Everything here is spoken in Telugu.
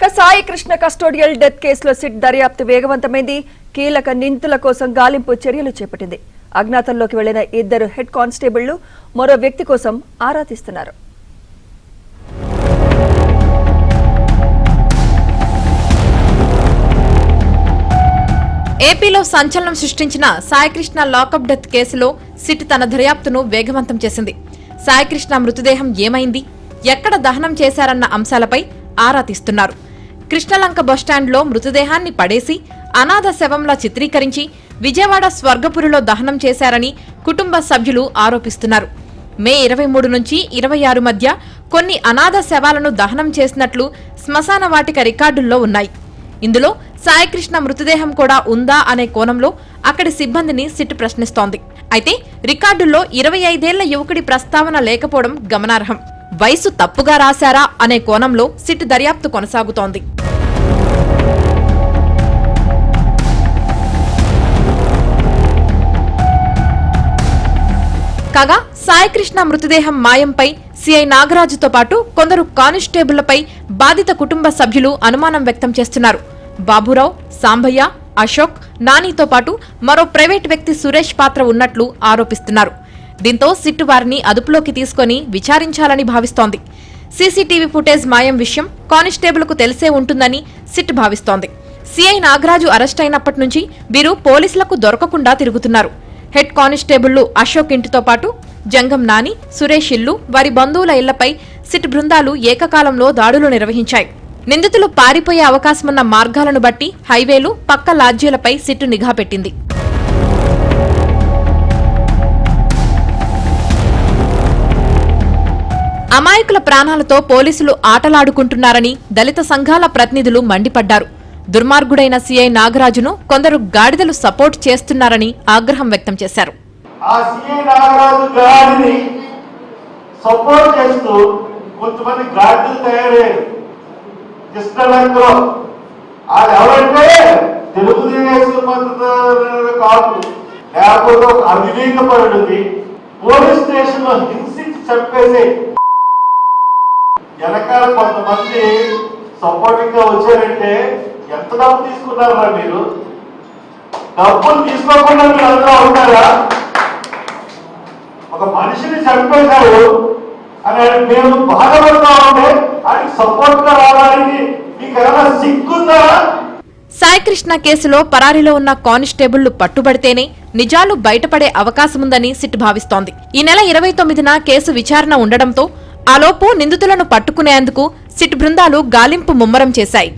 సాయి కృష్ణ కస్టోడియల్ డెత్ కేసులో సిట్ దర్యాప్తు వేగవంతమైంది. కీలక నిందితుల కోసం గాలింపు చర్యలు చేపట్టింది. అజ్ఞాతంలోకి వెళ్లిన 2 హెడ్ కానిస్టేబుళ్లు మరో వ్యక్తి కోసం ఆరా తీస్తున్నారు. ఏపీలో సంచలనం సృష్టించిన సాయికృష్ణ లాకప్ డెత్ కేసులో సిట్ తన దర్యాప్తును వేగవంతం చేసింది. సాయికృష్ణ మృతదేహం ఏమైంది, ఎక్కడ దహనం చేశారన్న అంశాలపై ఆరా తీస్తున్నారు. కృష్ణలంక బస్టాండ్లో మృతదేహాన్ని పడేసి అనాథ శవంలా చిత్రీకరించి విజయవాడ స్వర్గపురిలో దహనం చేశారని కుటుంబ సభ్యులు ఆరోపిస్తున్నారు. మే 23 నుంచి 26 మధ్య కొన్ని అనాథ శవాలను దహనం చేసినట్లు శ్మశాన వాటిక రికార్డుల్లో ఉన్నాయి. ఇందులో సాయికృష్ణ మృతదేహం కూడా ఉందా అనే కోణంలో అక్కడి సిబ్బందిని సిట్ ప్రశ్నిస్తోంది. అయితే రికార్డుల్లో 25 ఏళ్ల యువకుడి ప్రస్తావన లేకపోవడం గమనార్హం. వయసు తప్పుగా రాశారా అనే కోణంలో సిట్ దర్యాప్తు కొనసాగుతోంది. కాగా సాయికృష్ణ మృతదేహం మాయంపై సిఐ నాగరాజుతో పాటు కొందరు కానిస్టేబుళ్లపై బాధిత కుటుంబ సభ్యులు అనుమానం వ్యక్తం చేస్తున్నారు. బాబురావు, సాంబయ్య, అశోక్, నానితో పాటు మరో ప్రైవేట్ వ్యక్తి సురేష్ పాత్ర ఉన్నట్లు ఆరోపిస్తున్నారు. దీంతో సిట్ వారిని అదుపులోకి తీసుకుని విచారించాలని భావిస్తోంది. సీసీటీవీ ఫుటేజ్ మాయం విషయం కానిస్టేబుల్కు తెలిసే ఉంటుందని సిట్ భావిస్తోంది. సిఐ నాగరాజు అరెస్ట్ అయినప్పటి నుంచి వీరు పోలీసులకు దొరకకుండా తిరుగుతున్నారు. హెడ్ కానిస్టేబుళ్లు అశోక్ ఇంటితో పాటు జంగం నాని, సురేష్ ఇల్లు, వారి బంధువుల ఇళ్లపై సిట్ బృందాలు ఏకకాలంలో దాడులు నిర్వహించాయి. నిందితులు పారిపోయే అవకాశమున్న మార్గాలను బట్టి హైవేలు, పక్క లాడ్జీలపై సిట్ నిఘా పెట్టింది. అమాయకుల ప్రాణాలతో పోలీసులు ఆటలాడుకుంటున్నారని దళిత సంఘాల ప్రతినిధులు మండిపడ్డారు. దుర్మార్గుడైన సిఐ నాగరాజును కొందరు గాడిదలు సపోర్ట్ చేస్తున్నారని ఆగ్రహం వ్యక్తం చేశారు. ఆ సిఐ నాగరాజు గాడిని సపోర్ట్ చేస్తూ కొంతమంది గాడిదలు తయారయ్యారు కృష్ణలంకలో. అది ఎవరంటే తెలుగుదేశం కాదు, లేకపోతే ఒక అవినీత పరుడికి పోలీస్ స్టేషన్ లో హింసించి చంపేసి వెనకాల కొంతమంది సపోర్టింగ్ గా వచ్చారంటే ఎంత డబ్బు తీసుకున్నారా మీరు? డబ్బులు తీసుకోకుండా మీరు అందరూ ఉంటారా? ఒక మనిషిని చంపేశారు అని మేము బాధపడతా ఉంటే ఆయనకి సపోర్ట్ గా రావడానికి మీకు ఏమైనా సిగ్గుందా? సాయికృష్ణ కేసులో పరారీలో ఉన్న కానిస్టేబుళ్లు పట్టుబడితేనే నిజాలు బయటపడే అవకాశముందని సిట్ భావిస్తోంది. ఈ నెల 29న కేసు విచారణ ఉండడంతో ఆలోపు నిందితులను పట్టుకునేందుకు సిట్ బృందాలు గాలింపు ముమ్మరం చేశాయి.